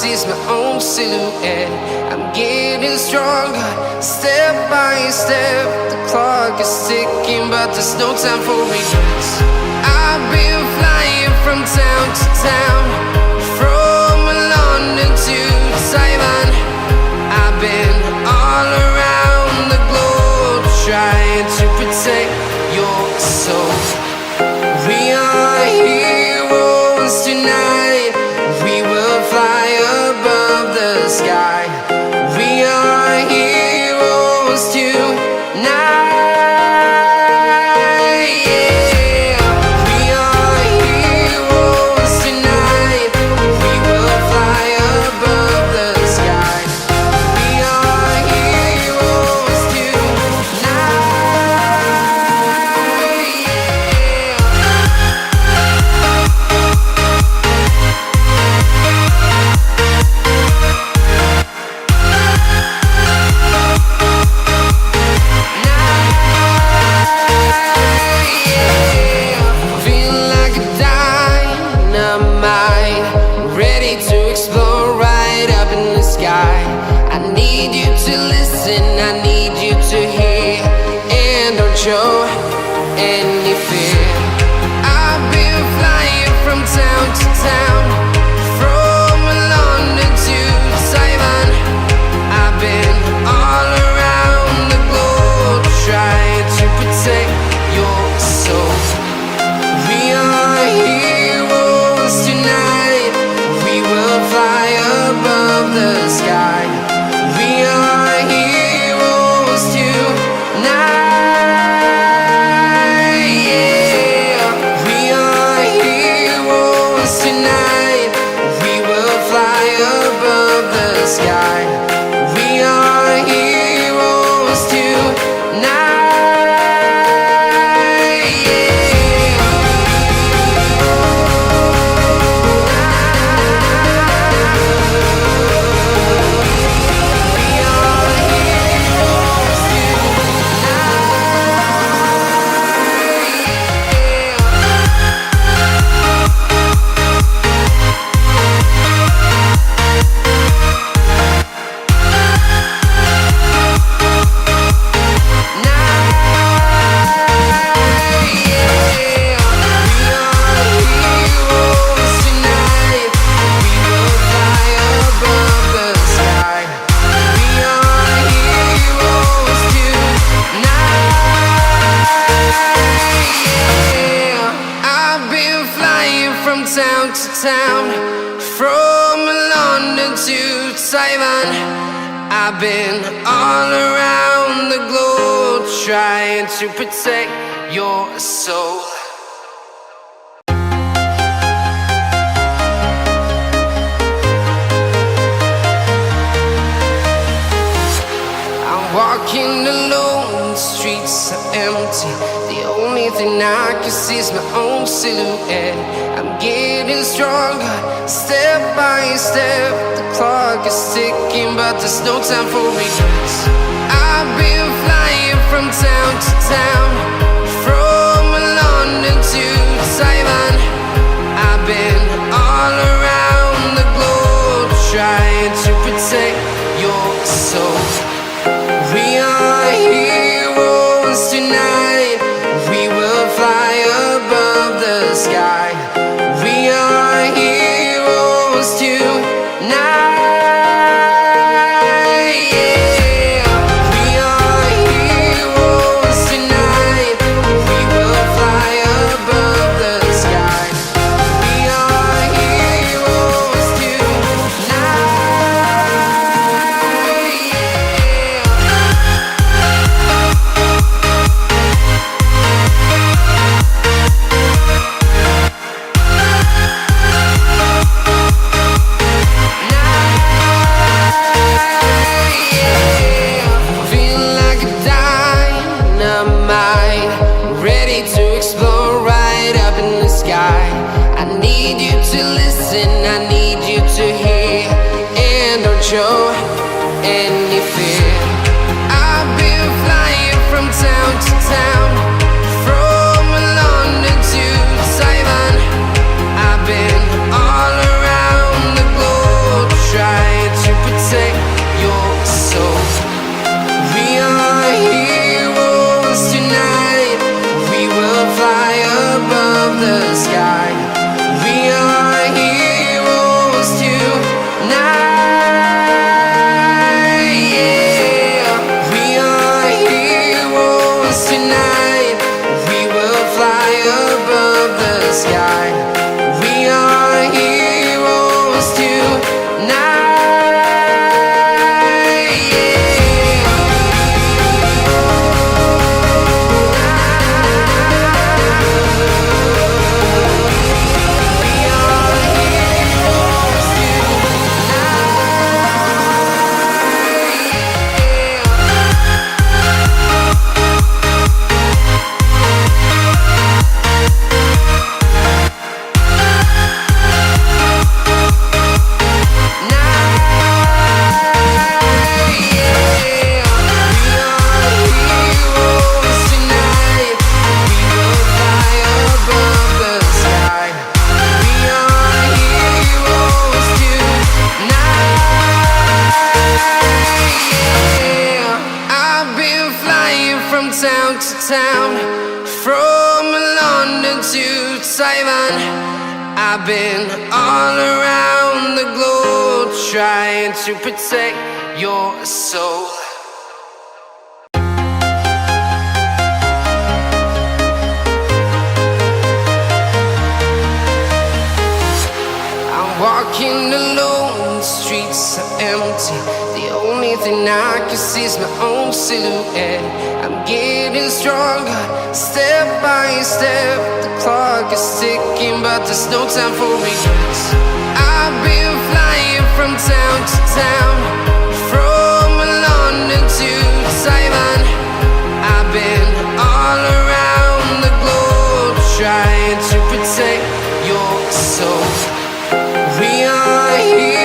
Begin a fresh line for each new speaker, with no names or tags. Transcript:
see's my own silhouette. I'm getting stronger, step by step. The clock is ticking, but there's no time for regrets. I've been flying from town to town, from London to Taiwan. I've been all around the globe, trying to protect your soul. We are heroes tonight. We will fly above the sky. We are heroes tonight. Yeah. We are heroes tonight. We will fly above the sky. We are heroes tonight. Show any fear. I've been flying from town to town, from London to Taiwan. I've been all around the globe, trying to protect your soul. We are heroes tonight. We will fly above the sky. We are heroes tonight. Sky. We are heroes tonight. Yeah. We are heroes town to town, from London to Taiwan. I've been all around the globe, trying to protect your soul. I'm walking alone, the streets are empty. The only thing I can see is my own silhouette. I'm getting stronger, step by step. The clock is ticking, but there's no time for regrets. I've been flying from town to town, from London to Taiwan. I've been all around the globe, trying to protect your soul. We are heroes tonight. We will fly above the sky. We are heroes tonight. Yeah. We are heroes tonight. We will fly above the sky. We are heroes tonight. Show any fear. I've been flying from town to town, from London to Taiwan. I've been all around the globe, town to town, from London to Taiwan. I've been all around the globe trying to protect your soul. Walking alone, the streets are empty. The only thing I can see is my own silhouette. I'm getting stronger, step by step. The clock is ticking, but there's no time for regrets. I've been flying from town to town, from London to Taiwan. I've been all around the globe trying to protect your soul. We are here.